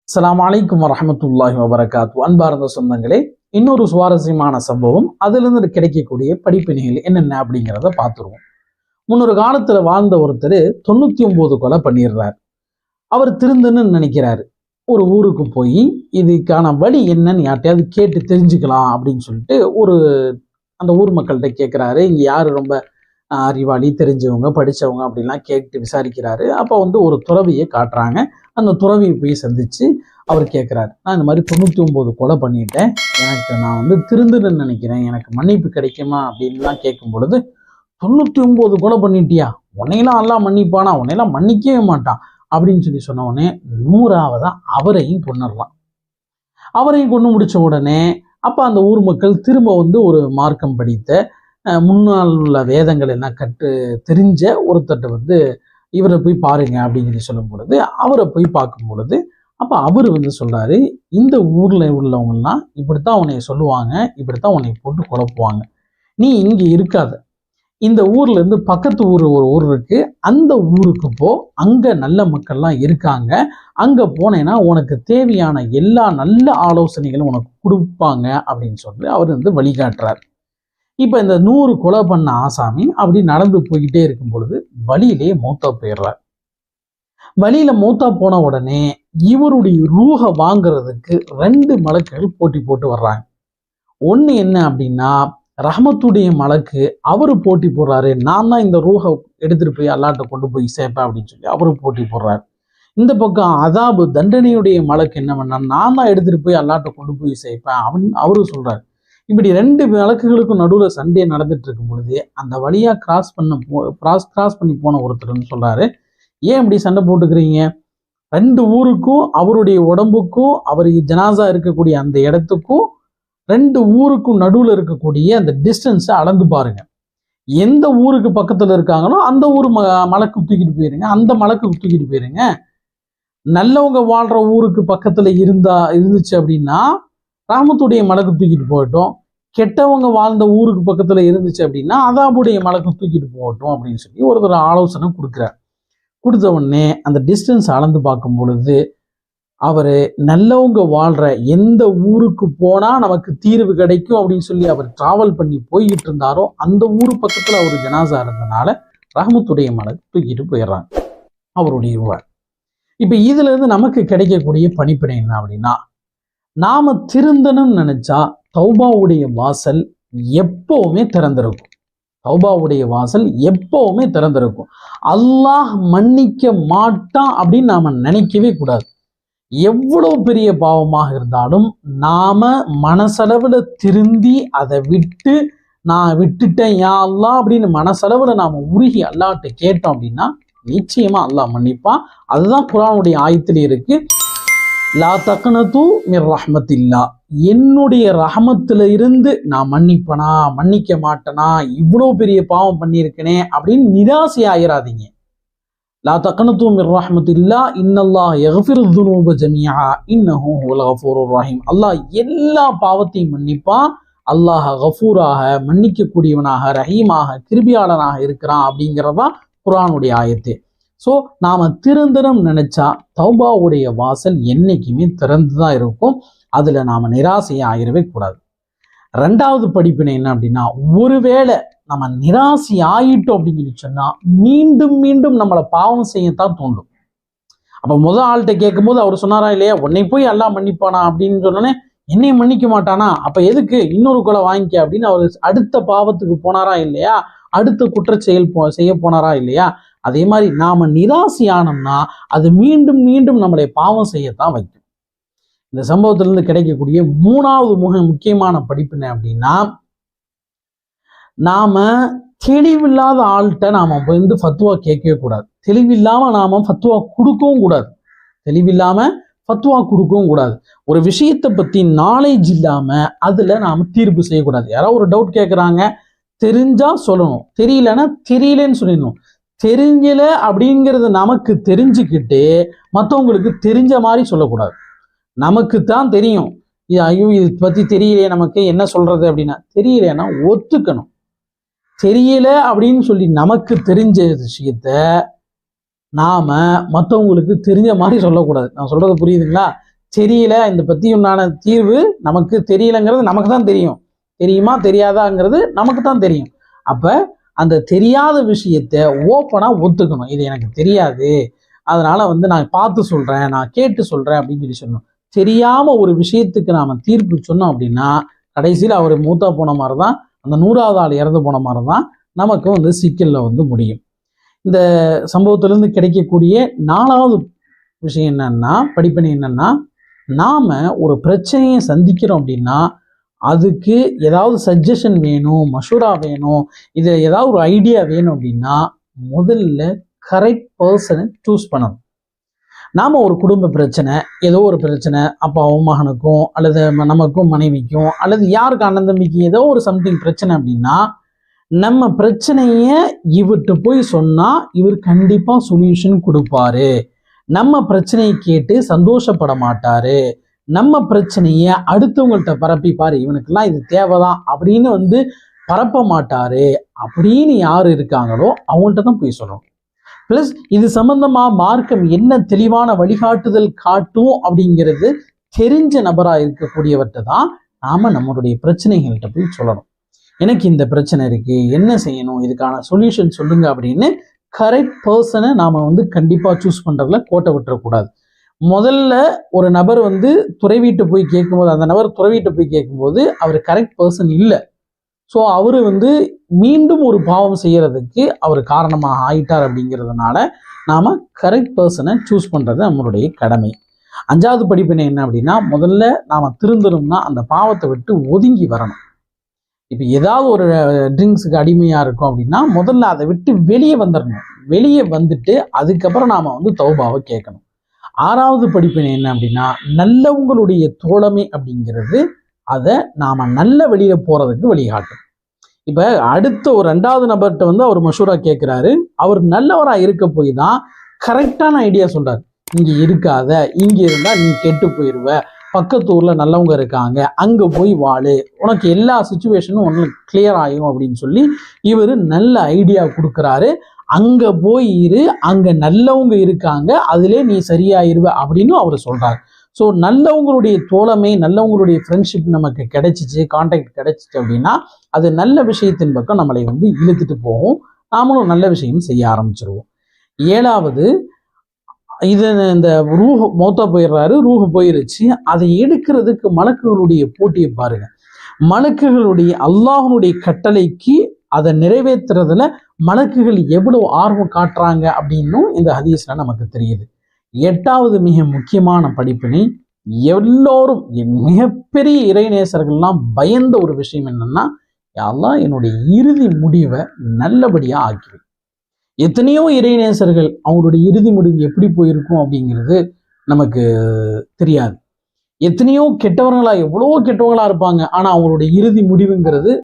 அஸ்ஸலாமு அலைக்கும் வரஹ்மத்துல்லாஹி வபரகாத்து. அன்பார்ந்த சொந்தங்களே, இன்னொரு சுவாரஸ்யமான சம்பவம், அதிலிருந்து கிடைக்கக்கூடிய படிப்பினைகள் என்னென்ன அப்படிங்கிறத பார்த்துருவோம். முன்னொரு காலத்துல வாழ்ந்த ஒருத்தர் 99 கொலை பண்ணிடுறார். அவர் திருந்தன்னு நினைக்கிறாரு. ஒரு ஊருக்கு போய் இதுக்கான வழி என்னன்னு யார்ட்டையாவது கேட்டு தெரிஞ்சுக்கலாம் அப்படின்னு சொல்லிட்டு அந்த ஊர் மக்கள்கிட்ட கேட்குறாரு. இங்க யாரு ரொம்ப அறிவாளி, தெரிஞ்சவங்க, படிச்சவங்க அப்படின்லாம் கேட்டு விசாரிக்கிறாரு. அப்போ ஒரு துறவியை காட்டுறாங்க. அந்த துறவியை போய் சந்திச்சு அவர் கேட்குறாரு, நான் இந்த மாதிரி 99 கொலை பண்ணிட்டேன், நான் திருந்துன்னு நினைக்கிறேன், எனக்கு மன்னிப்பு கிடைக்குமா அப்படின்லாம் கேட்கும் பொழுது, 99 கொலை பண்ணிட்டியா, உன்னையெல்லாம் எல்லாம் மன்னிப்பானா, உன்னையெல்லாம் மன்னிக்கவே மாட்டான் அப்படின்னு சொன்ன உடனே 100ஆவதா அவரையும் கொண்டுடலாம். அவரையும் கொண்டு முடிச்ச உடனே அப்ப அந்த ஊர் மக்கள் திரும்ப ஒரு மார்க்கம் படித்த முன்னால் உள்ள வேதங்கள் எல்லாம் தெரிஞ்ச ஒருத்தட்ட இவரை போய் பாருங்க அப்படின்னு சொல்லும் பொழுது அவரை போய் பார்க்கும் பொழுது அப்ப அவர் சொல்றாரு, இந்த ஊர்ல உள்ளவங்கலாம் இப்படித்தான் உன்னை சொல்லுவாங்க, இப்படித்தான் உன்னை போட்டு குழப்புவாங்க, நீ இங்க இருக்காத, இந்த ஊர்ல இருந்து பக்கத்து ஒரு ஊர் இருக்கு, அந்த ஊருக்கு போ, அங்க நல்ல மக்கள்லாம் இருக்காங்க, அங்க போனேன்னா உனக்கு தேவையான எல்லா நல்ல ஆலோசனைகளும் உனக்கு கொடுப்பாங்க அப்படின்னு சொல்லி அவர் வழிகாட்டுறார். இப்ப இந்த 100 கொலை பண்ண ஆசாமி அப்படி நடந்து போய்கிட்டே இருக்கும் பொழுது வழியிலே மௌத்தா போயிடுறார். வழியில மௌத்தா போன உடனே இவருடைய ரூஹ வாங்குறதுக்கு 2 மலக்குகள் போட்டி போட்டு வர்றாங்க. ஒண்ணு என்ன அப்படின்னா, ரஹமத்துடைய மலக்கு அவரு போட்டி போடுறாரு, நான் தான் இந்த ரூஹ எடுத்துட்டு போய் அல்லாட்ட கொண்டு போய் சேர்ப்பேன் அப்படின்னு சொல்லி அவரு போட்டி போடுறாரு. இந்த பக்கம் அதாபு தண்டனையுடைய மலக்கு என்ன பண்ணா, நான் தான் எடுத்துட்டு போய் அல்லாட்ட கொண்டு போய் சேர்ப்பேன் அப்படின்னு அவரு சொல்றாரு. இப்படி 2 வழக்குகளுக்கும் நடுவில் சண்டே நடந்துட்டு இருக்கும் பொழுது அந்த வழியா கிராஸ் பண்ணி போன ஒருத்தர்னு சொல்றாரு, ஏன் இப்படி சண்டை போட்டுக்கிறீங்க, 2 ஊருக்கும் அவருடைய உடம்புக்கும் அவர் ஜனாசா இருக்கக்கூடிய அந்த இடத்துக்கும் 2 ஊருக்கும் நடுவில் இருக்கக்கூடிய அந்த டிஸ்டன்ஸை அளந்து பாருங்க, எந்த ஊருக்கு பக்கத்துல இருக்காங்களோ அந்த ஊர் மலக்கு தூக்கிட்டு போயிருங்க, அந்த மலக்கு தூக்கிட்டு போயிருங்க. நல்லவங்க வாழ்ற ஊருக்கு பக்கத்துல இருந்துச்சு அப்படின்னா ராமத்துடைய மலக்கு தூக்கிட்டு போகட்டும், கெட்டவங்க வாழ்ந்த ஊருக்கு பக்கத்துல இருந்துச்சு அப்படின்னா அதாபுடைய மலக்கு தூக்கிட்டு போகட்டும் அப்படின்னு சொல்லி ஒருத்தர் ஆலோசனை கொடுக்குறார். கொடுத்த உடனே அந்த டிஸ்டன்ஸ் அளந்து பார்க்கும் பொழுது அவரு நல்லவங்க வாழ்ற எந்த ஊருக்கு போனா நமக்கு தீர்வு கிடைக்கும் அப்படின்னு சொல்லி அவர் டிராவல் பண்ணி போய்கிட்டு இருந்தாரோ அந்த ஊரு பக்கத்துல அவர் ஜனாசா இருந்தனால ரஹமத்துடைய மலக்கு தூக்கிட்டு போயிடுறாங்க அவருடைய ரூபாய். இப்ப இதுல இருந்து நமக்கு கிடைக்கக்கூடிய பணிப்பினை என்ன அப்படின்னா, நாம திருந்தணும்னு நினைச்சா தௌபாவுடைய வாசல் எப்பவுமே திறந்திருக்கும். தௌபாவுடைய வாசல் எப்பவுமே திறந்திருக்கும். அல்லாஹ் மன்னிக்க மாட்டான் அப்படின்னு நாம நினைக்கவே கூடாது. எவ்வளவு பெரிய பாவமாக இருந்தாலும் நாம மனசளவுல திருந்தி அதை விட்டு, நான் விட்டுட்டேன் யா அல்லாஹ் அப்படின்னு மனசளவுல நாம உருகி அல்லாஹ்ட்ட கேட்டோம் அப்படின்னா நிச்சயமா அல்லாஹ் மன்னிப்பான். அதுதான் குர்ஆனுடைய ஆயத்திலே இருக்கு, லா தக்னது மிர் ரஹ்மத்தில்லா, என்னுடைய ரஹமத்துல இருந்து நான் மன்னிப்பனா, மன்னிக்க மாட்டேனா, இவ்வளவு பெரிய பாவம் பண்ணியிருக்கனே அப்படின்னு நிராசை ஆயிராதீங்க. லா தக்னது மிர் ரஹ்மத்தில்லா இன்னல்லாஹ் யக்ஃபிரு ذுனூப ஜமீஆ இன்னஹு ஹுவல் கஃபூருர் ரஹீம். அல்லாஹ் எல்லா பாவத்தையும் மன்னிப்பான். அல்லாஹ் கஃபூராக, மன்னிக்க கூடியவனாக, ரஹீமாக, கிருபியாளனாக இருக்கிறான் அப்படிங்கிறதா குர்ஆனுடைய ஆயத்து. ஸோ நாம திருந்தனம் நினைச்சா தௌபாவுடைய வாசல் என்னைக்குமே திறந்துதான் இருக்கும். அதுல நாம நிராசையை ஆயிரவே கூடாது. 2வது படிப்பினை என்ன அப்படின்னா, ஒருவேளை நம்ம நிராசை ஆயிட்டோம் அப்படின்னு சொன்னா மீண்டும் மீண்டும் நம்மளை பாவம் செய்யத்தான் தூண்டும். அப்ப முதல் ஆள்கிட்ட கேட்கும் போது அவர் சொன்னாரா இல்லையா, உன்னை போய் அல்லாஹ் மன்னிப்பானா அப்படின்னு சொன்னோன்னே என்னை மன்னிக்க மாட்டானா, அப்ப எதுக்கு இன்னொரு கொலை வாங்கிக்க அப்படின்னு அவர் அடுத்த பாவத்துக்கு போனாரா இல்லையா, அடுத்த குற்றச்செயல் செய்ய போனாரா இல்லையா. அதே மாதிரி நாம நிராசையானோம்னா அது மீண்டும் மீண்டும் நம்மளை பாவம் செய்யத்தான் வைக்கும். இந்த சம்பவத்திலிருந்து கிடைக்கக்கூடிய 3வது முக்கியமான படிப்பினை அப்படின்னா, நாம தெளிவில்லாத ஆள்கிட்ட நாம ஃபத்வா கேட்கவே கூடாது. தெளிவில்லாம நாம ஃபத்வா கொடுக்கவும் கூடாது. ஒரு விஷயத்தை பத்தி நாலேஜ் இல்லாம அதுல நாம தீர்ப்பு செய்யக்கூடாது. யாராவது ஒரு டவுட் கேட்கறாங்க, தெரிஞ்சா சொல்லணும், தெரியலன்னா தெரியலன்னு சொல்லிடணும். தெரியல அப்படிங்கிறது நமக்கு தெரிஞ்சுக்கிட்டு மற்றவங்களுக்கு தெரிஞ்ச மாதிரி சொல்லக்கூடாது. நமக்கு தான் தெரியும், ஐயோ இது பத்தி தெரியலையே, நமக்கு என்ன சொல்றது அப்படின்னா, தெரியலன்னா ஒத்துக்கணும். தெரியல அப்படின்னு சொல்லி நமக்கு தெரிஞ்ச விஷயத்த நாம மற்றவங்களுக்கு தெரிஞ்ச மாதிரி சொல்லக்கூடாது. நான் சொல்றது புரியுதுங்களா? தெரியல, இந்த பத்தி உண்டான தீர்வு நமக்கு தெரியலங்கிறது நமக்கு தான் தெரியும். தெரியுமா தெரியாதாங்கிறது நமக்கு தான் தெரியும். அப்ப அந்த தெரியாத விஷயத்த ஓப்பனா ஒத்துக்கணும். இது எனக்கு தெரியாது, அதனால நான் பார்த்து சொல்றேன், நான் கேட்டு சொல்றேன் அப்படின்னு சொல்லணும். தெரியாம ஒரு விஷயத்துக்கு நாம தீர்ப்பு சொன்னோம் அப்படின்னா கடைசியில் அவர் மூத்தா போன மாதிரி தான், அந்த 100வது ஆள் இறந்து போன மாதிரி தான் நமக்கு சிக்கல்ல முடியும். இந்த சம்பவத்திலிருந்து கிடைக்கக்கூடிய 4வது விஷயம் என்னன்னா, படிப்பினை என்னன்னா, நாம ஒரு பிரச்சனையை சந்திக்கிறோம் அப்படின்னா அதுக்கு ஏதாவது சஜஷன் வேணும், மஷூரா வேணும், இது ஏதாவது ஒரு ஐடியா வேணும் அப்படின்னா முதல்ல கரெக்ட் பர்சனை சூஸ் பண்ணணும். நாம ஒரு குடும்ப பிரச்சனை, ஏதோ ஒரு பிரச்சனை, அப்பாவும் மகனுக்கும் அல்லது நமக்கும் மனைவிக்கும் அல்லது யாருக்கு அண்ணன் தம்பிக்கு ஏதோ ஒரு சம்திங் பிரச்சனை அப்படின்னா நம்ம பிரச்சனைய இவர்கிட்ட போய் சொன்னா இவர் கண்டிப்பா சொல்யூஷன் கொடுப்பாரு. நம்ம பிரச்சனையை கேட்டு சந்தோஷப்பட மாட்டாரு. நம்ம பிரச்சனைய அடுத்தவங்கள்ட்ட பரப்பி பாரு, இவனுக்கெல்லாம் இது தேவைதான் அப்படின்னு பரப்ப மாட்டாரு. அப்படின்னு யாரு இருக்காங்களோ அவங்கள்ட்ட தான் போய் சொல்லணும். பிளஸ் இது சம்பந்தமா மார்க்கம் என்ன தெளிவான வழிகாட்டுதல் காட்டும் அப்படிங்கிறது தெரிஞ்ச நபரா இருக்கக்கூடியவர்கிட்ட தான் நாம நம்மளுடைய பிரச்சனைகள்கிட்ட போய் சொல்லணும். எனக்கு இந்த பிரச்சனை இருக்கு, என்ன செய்யணும், இதுக்கான சொல்யூஷன் சொல்லுங்க அப்படின்னு கரெக்ட் பர்சனை நாம கண்டிப்பா சூஸ் பண்றதுல கோட்டை விட்டுறக்கூடாது. முதல்ல ஒரு நபர் துறவிட்டு போய் கேட்கும்போது, அந்த நபர் துறவிட்டு போய் கேட்கும்போது அவர் கரெக்ட் பர்சன் இல்லை. ஸோ அவரு மீண்டும் ஒரு பாவம் செய்யறதுக்கு அவர் காரணமாக ஆயிட்டார். அப்படிங்கிறதுனால நாம கரெக்ட் பர்சனை சூஸ் பண்றது நம்மளுடைய கடமை. 5வது படிப்பினை என்ன அப்படின்னா, முதல்ல நாம திருந்தணும்னா அந்த பாவத்தை விட்டு ஒதுங்கி வரணும். இப்போ ஏதாவது ஒரு ட்ரிங்க்ஸுக்கு அடிமையா இருக்கும் அப்படின்னா முதல்ல அதை விட்டு வெளியே வந்துடணும். வெளியே வந்துட்டு அதுக்கப்புறம் நாம தௌபாவை கேட்கணும். 6வது படிப்பினை என்ன அப்படின்னா, நல்லவங்களுடைய தோழமை அப்படிங்கிறது அதை நாம நல்ல வெளியில போறதுக்கு வழிகாட்டும். இப்ப அடுத்த ஒரு 2வது நபர்கிட்ட அவர் மஷூரா கேட்கிறாரு. அவர் நல்லவரா இருக்க போய் தான் கரெக்டான ஐடியா சொல்றாரு. இங்க இருக்காத, இங்க இருந்தா நீ கெட்டு போயிருவ, பக்கத்து ஊர்ல நல்லவங்க இருக்காங்க, அங்க போய் வாழு, உனக்கு எல்லா சுச்சுவேஷனும் உனக்கு கிளியர் ஆகும் அப்படின்னு சொல்லி இவர் நல்ல ஐடியா கொடுக்குறாரு. அங்க போய் இரு, அங்க நல்லவங்க இருக்காங்க, அதிலே நீ சரியாயிருவ அப்படின்னு அவர் சொல்றாரு. ஸோ நல்லவங்களுடைய தோழமை, நல்லவங்களுடைய ஃப்ரெண்ட்ஷிப் நமக்கு கிடைச்சிச்சு, கான்டாக்ட் கிடைச்சிச்சு அப்படின்னா அது நல்ல விஷயத்தின் பக்கம் நம்மளை இழுத்துட்டு போகும். நாமளும் நல்ல விஷயம் செய்ய ஆரம்பிச்சிருவோம். 7வது, இந்த ரூஹ் மௌத்தா போயிடுறாரு, ரூஹ் போயிருச்சு, அதை எடுக்கிறதுக்கு மலக்குகளுடைய போட்டியை பாருங்க. மலக்குகளுடைய அல்லாஹ்வுடைய கட்டளைக்கு அதை நிறைவேற்றுறதுல மலக்குகள் எவ்வளவு ஆர்வம் காட்டுறாங்க அப்படின்னும் இந்த ஹதீஸ்ல நமக்கு தெரியுது. 8வது மிக முக்கியமான படிப்பினை, எல்லோரும் மிகப்பெரிய இறைநேசர்கள்லாம் பயந்த ஒரு விஷயம் என்னன்னா, யா அல்லாஹ் என்னுடைய இறுதி முடிவை நல்லபடியா ஆக்கிடு. எத்தனையோ இறைநேசர்கள் அவங்களுடைய இறுதி முடிவு எப்படி போயிருக்கும் அப்படிங்கிறது நமக்கு தெரியாது. எத்தனையோ கெட்டவர்களா, எவ்வளவோ கெட்டவங்களா இருப்பாங்க, ஆனா அவங்களுடைய இறுதி முடிவுங்கிறது